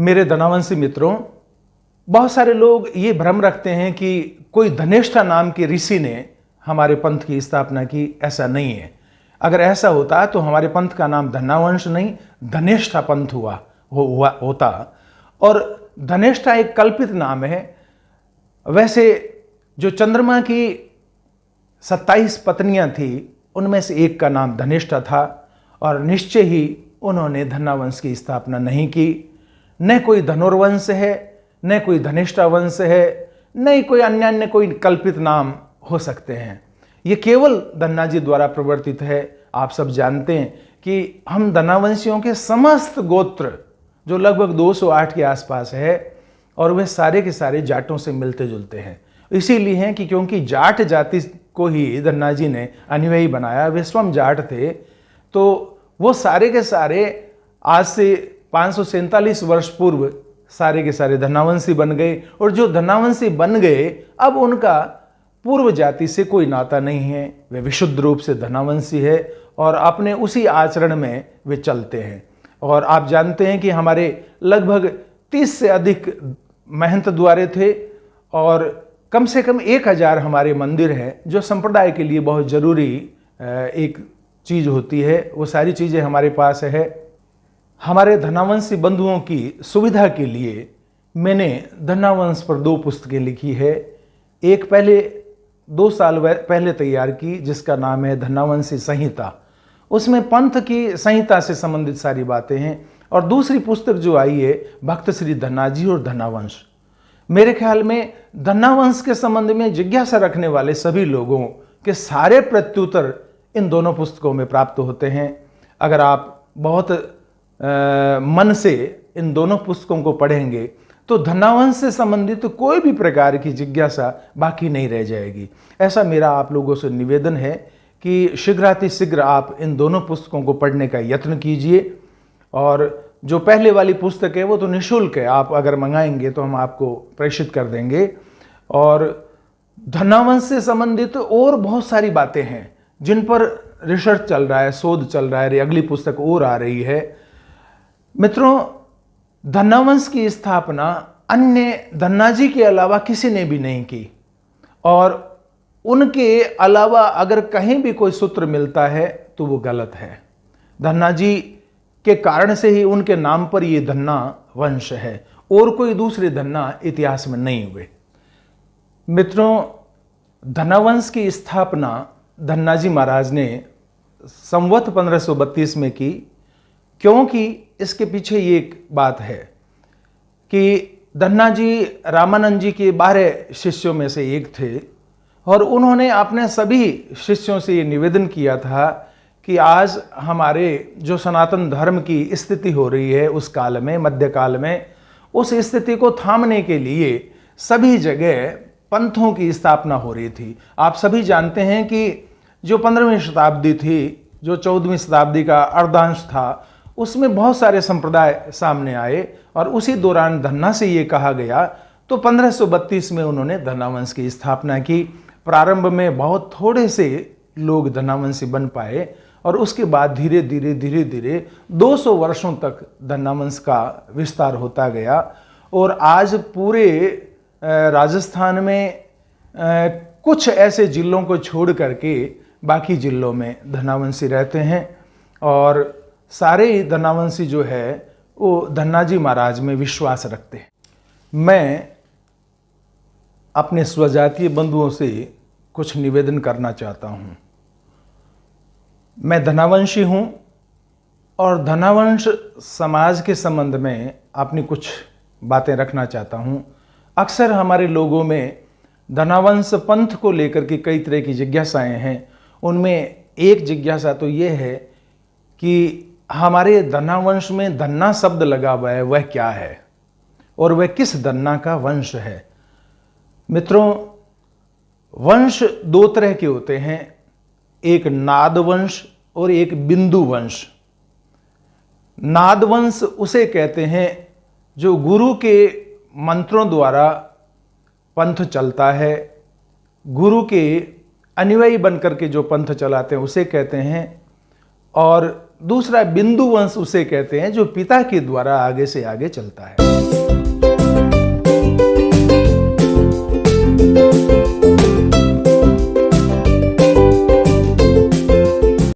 मेरे धनावंशी मित्रों, बहुत सारे लोग ये भ्रम रखते हैं कि कोई धनेष्ठा नाम के ऋषि ने हमारे पंथ की स्थापना की। ऐसा नहीं है। अगर ऐसा होता तो हमारे पंथ का नाम धनावंश नहीं धनेष्ठा पंथ होता। और धनेष्ठा एक कल्पित नाम है। वैसे जो चंद्रमा की 27 पत्नियां थी उनमें से एक का नाम धनेष्ठा था और निश्चय ही उन्होंने धनावंश की स्थापना नहीं की। न कोई धनुर्वंश है, न कोई धनिष्ठा वंश है, न कोई अन्य कोई कल्पित नाम हो सकते हैं। ये केवल धन्ना जी द्वारा प्रवर्तित है। आप सब जानते हैं कि हम धनावंशियों के समस्त गोत्र जो लगभग 208 के आसपास है और वे सारे के सारे जाटों से मिलते जुलते हैं। इसीलिए हैं कि क्योंकि जाट जाति को ही धन्ना जी ने अनुयायी बनाया, वे स्वयं जाट थे, तो वो सारे के सारे आज से 547 वर्ष पूर्व सारे के सारे धनावंशी बन गए। और जो धनावंशी बन गए अब उनका पूर्व जाति से कोई नाता नहीं है, वे विशुद्ध रूप से धनावंशी है और अपने उसी आचरण में वे चलते हैं। और आप जानते हैं कि हमारे लगभग 30 से अधिक महंत द्वारे थे और कम से कम 1000 हमारे मंदिर हैं, जो संप्रदाय के लिए बहुत जरूरी एक चीज होती है। वो सारी चीजें हमारे पास है। हमारे धनावंशी बंधुओं की सुविधा के लिए मैंने धनावंश पर 2 पुस्तकें लिखी है। एक पहले 2 साल पहले तैयार की जिसका नाम है धनावंशी संहिता। उसमें पंथ की संहिता से संबंधित सारी बातें हैं। और दूसरी पुस्तक जो आई है भक्त श्री धनाजी और धनावंश। मेरे ख्याल में धनावंश के संबंध में जिज्ञासा रखने वाले सभी लोगों के सारे प्रत्युत्तर इन दोनों पुस्तकों में प्राप्त होते हैं। अगर आप बहुत मन से इन दोनों पुस्तकों को पढ़ेंगे तो धनावंश से संबंधित कोई भी प्रकार की जिज्ञासा बाकी नहीं रह जाएगी। ऐसा मेरा आप लोगों से निवेदन है कि शीघ्रातिशीघ्र आप इन दोनों पुस्तकों को पढ़ने का यत्न कीजिए। और जो पहले वाली पुस्तक है वो तो निःशुल्क है, आप अगर मंगाएंगे तो हम आपको प्रेषित कर देंगे। और धनावंश से संबंधित और बहुत सारी बातें हैं जिन पर रिसर्च चल रहा है, शोध चल रहा है। अगली पुस्तक और आ रही है। मित्रों, धनावंश की स्थापना अन्य धन्ना जी के अलावा किसी ने भी नहीं की और उनके अलावा अगर कहीं भी कोई सूत्र मिलता है तो वो गलत है। धन्ना जी के कारण से ही उनके नाम पर ये धन्ना वंश है और कोई दूसरे धन्ना इतिहास में नहीं हुए। मित्रों, धनावंश की स्थापना धन्ना जी महाराज ने संवत 1532 में की, क्योंकि इसके पीछे ये एक बात है कि धन्ना जी रामानंद जी के 12 शिष्यों में से एक थे और उन्होंने अपने सभी शिष्यों से ये निवेदन किया था कि आज हमारे जो सनातन धर्म की स्थिति हो रही है उस काल में, मध्यकाल में, उस स्थिति को थामने के लिए सभी जगह पंथों की स्थापना हो रही थी। आप सभी जानते हैं कि जो 15वीं शताब्दी थी, जो 14वीं शताब्दी का अर्धांश था, उसमें बहुत सारे संप्रदाय सामने आए और उसी दौरान धन्ना से ये कहा गया तो 1532 में उन्होंने धनावंश की स्थापना की। प्रारंभ में बहुत थोड़े से लोग धनावंशी बन पाए और उसके बाद धीरे धीरे 200 वर्षों तक धनावंश का विस्तार होता गया। और आज पूरे राजस्थान में कुछ ऐसे जिलों को छोड़ करके बाकी जिलों में धनावंशी रहते हैं और सारे ही धनावंशी जो है वो धन्ना जी महाराज में विश्वास रखते हैं। मैं अपने स्वजातीय बंधुओं से कुछ निवेदन करना चाहता हूँ। मैं धनावंशी हूँ और धनावंश समाज के संबंध में अपनी कुछ बातें रखना चाहता हूँ। अक्सर हमारे लोगों में धनावंश पंथ को लेकर के कई तरह की जिज्ञासाएं हैं। उनमें एक जिज्ञासा तो ये है कि हमारे धनावंश में धन्ना शब्द लगा हुआ है, वह क्या है और वह किस धन्ना का वंश है। मित्रों, वंश 2 तरह के होते हैं, एक नाद वंश और एक बिंदु वंश। नाद वंश उसे कहते हैं जो गुरु के मंत्रों द्वारा पंथ चलता है, गुरु के अनुयायी बनकर के जो पंथ चलाते हैं उसे कहते हैं। और दूसरा बिंदु वंश उसे कहते हैं जो पिता के द्वारा आगे से आगे चलता है।